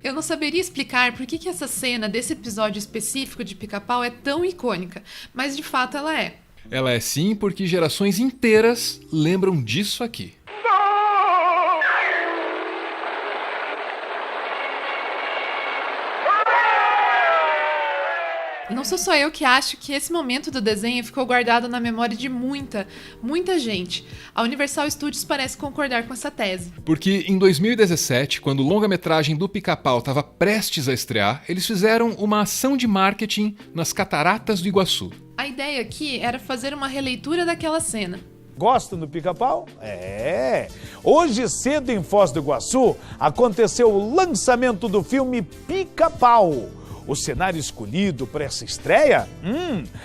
Eu não saberia explicar por que essa cena desse episódio específico de Pica-Pau é tão icônica, mas de fato ela é. Ela é sim porque gerações inteiras lembram disso aqui. Não sou só eu que acho que esse momento do desenho ficou guardado na memória de muita gente. A Universal Studios parece concordar com essa tese. Porque em 2017, quando o longa-metragem do Pica-Pau estava prestes a estrear, eles fizeram uma ação de marketing nas Cataratas do Iguaçu. A ideia aqui era fazer uma releitura daquela cena. Gostam do Pica-Pau? Hoje cedo em Foz do Iguaçu aconteceu o lançamento do filme Pica-Pau. O cenário escolhido para essa estreia?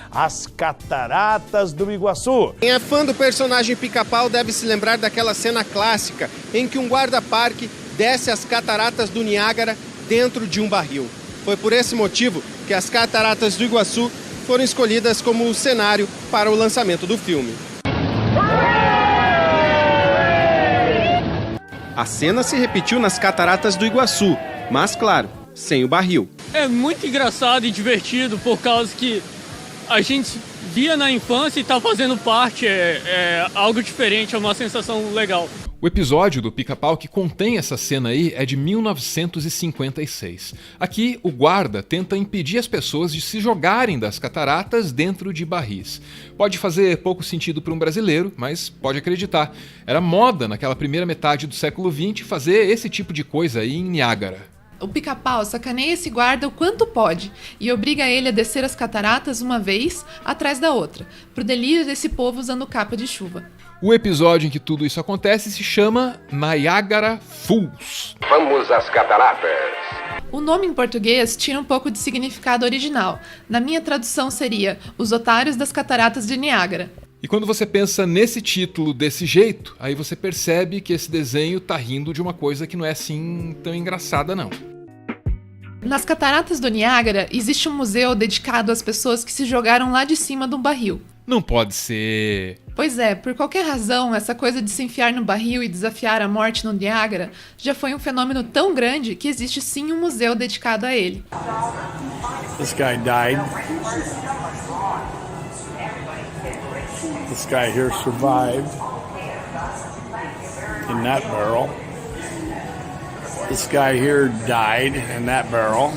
As Cataratas do Iguaçu. Quem é fã do personagem Pica-Pau deve se lembrar daquela cena clássica em que um guarda-parque desce as Cataratas do Niágara dentro de um barril. Foi por esse motivo que as Cataratas do Iguaçu foram escolhidas como o cenário para o lançamento do filme. A cena se repetiu nas Cataratas do Iguaçu, mas claro, sem o barril. É muito engraçado e divertido por causa que a gente via na infância e tá fazendo parte, é algo diferente, é uma sensação legal. O episódio do Pica-Pau que contém essa cena aí é de 1956. Aqui, o guarda tenta impedir as pessoas de se jogarem das cataratas dentro de barris. Pode fazer pouco sentido para um brasileiro, mas pode acreditar. Era moda naquela primeira metade do século XX fazer esse tipo de coisa aí em Niágara. O Pica-Pau sacaneia esse guarda o quanto pode e obriga ele a descer as cataratas uma vez atrás da outra, pro delírio desse povo usando capa de chuva. O episódio em que tudo isso acontece se chama Niagara Falls. Vamos às cataratas. O nome em português tira um pouco de significado original. Na minha tradução seria Os Otários das Cataratas de Niágara. E quando você pensa nesse título desse jeito, aí você percebe que esse desenho tá rindo de uma coisa que não é assim tão engraçada não. Nas Cataratas do Niágara existe um museu dedicado às pessoas que se jogaram lá de cima de um barril. Não pode ser. Pois é, por qualquer razão, essa coisa de se enfiar no barril e desafiar a morte no Niágara já foi um fenômeno tão grande que existe sim um museu dedicado a ele. This guy died. This guy here survived in that barrel. This guy here died in that barrel.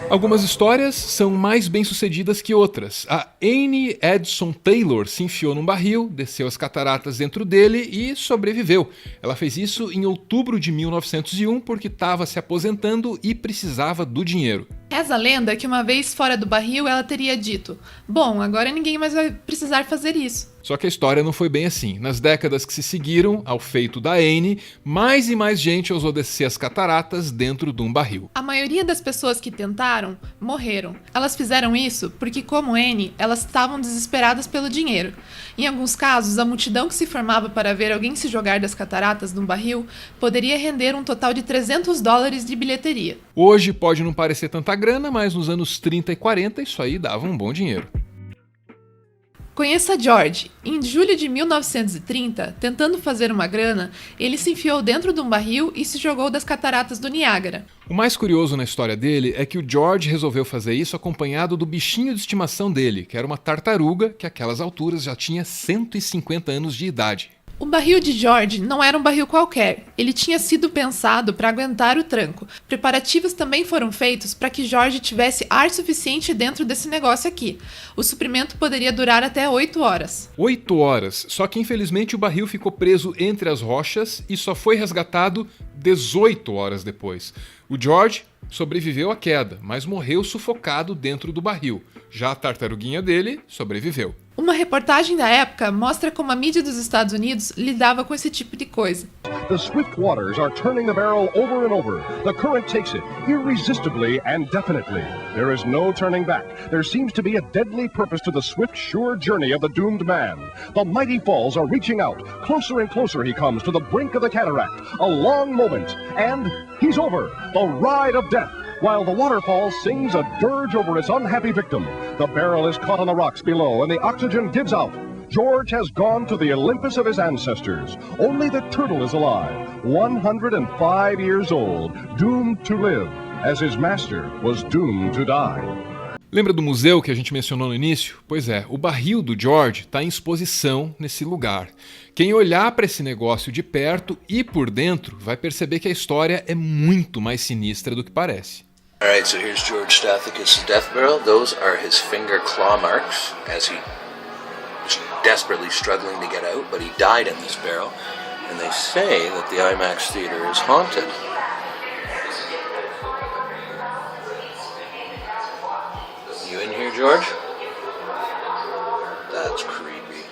Algumas histórias são mais bem-sucedidas que outras. A Anne Edson Taylor se enfiou num barril, desceu as cataratas dentro dele e sobreviveu. Ela fez isso em outubro de 1901 porque estava se aposentando e precisava do dinheiro. Reza a lenda que uma vez fora do barril ela teria dito: "Bom, agora ninguém mais vai precisar fazer isso." Só que a história não foi bem assim. Nas décadas que se seguiram ao feito da Anne, mais e mais gente ousou descer as cataratas dentro de um barril. A maioria das pessoas que tentaram morreram. Elas fizeram isso porque, como Anne, elas estavam desesperadas pelo dinheiro. Em alguns casos, a multidão que se formava para ver alguém se jogar das cataratas num barril poderia render um total de $300 de bilheteria. Hoje pode não parecer tanta grana, mas nos anos 30 e 40 isso aí dava um bom dinheiro. Conheça George. Em julho de 1930, tentando fazer uma grana, ele se enfiou dentro de um barril e se jogou das cataratas do Niágara. O mais curioso na história dele é que o George resolveu fazer isso acompanhado do bichinho de estimação dele, que era uma tartaruga que àquelas alturas já tinha 150 anos de idade. O barril de George não era um barril qualquer. Ele tinha sido pensado para aguentar o tranco. Preparativos também foram feitos para que George tivesse ar suficiente dentro desse negócio aqui. O suprimento poderia durar até 8 horas. 8 horas, só que infelizmente o barril ficou preso entre as rochas e só foi resgatado 18 horas depois. O George sobreviveu à queda, mas morreu sufocado dentro do barril. Já a tartaruguinha dele sobreviveu. Uma reportagem da época mostra como a mídia dos Estados Unidos lidava com esse tipo de coisa. The swift waters are turning the barrel over and over. The current takes it, irresistibly and definitely. There is no turning back. There seems to be a deadly purpose to the swift, sure journey of the doomed man. The mighty falls are reaching out. Closer and closer he comes to the brink of the cataract. A long moment, and he's over. The ride of death. While the waterfall sings a dirge over its unhappy victim. The barrel is caught on the rocks below, and the oxygen gives out. George has gone to the Olympus of his ancestors. Only the turtle is alive, 105 years old, doomed to live, as his master was doomed to die. Lembra do museu que a gente mencionou no início? Pois é, o barril do George está em exposição nesse lugar. Quem olhar para esse negócio de perto e por dentro vai perceber que a história é muito mais sinistra do que parece. Alright, so here's George Stathakis' death barrel. Those are his finger claw marks as he was desperately struggling to get out, but he died in this barrel. And they say that the IMAX theater is haunted. You in here, George? That's creepy.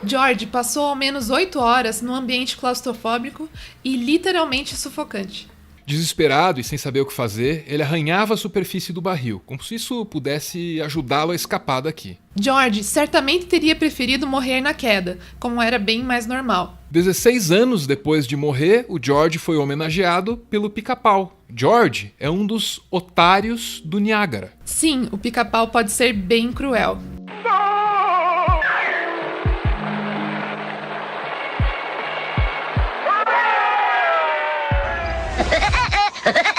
George passou ao menos 8 horas num ambiente claustrofóbico e literalmente sufocante. Desesperado e sem saber o que fazer, ele arranhava a superfície do barril, como se isso pudesse ajudá-lo a escapar daqui. George certamente teria preferido morrer na queda, como era bem mais normal. 16 anos depois de morrer, o George foi homenageado pelo Pica-Pau. George é um dos otários do Niágara. Sim, o Pica-Pau pode ser bem cruel. Ha ha ha!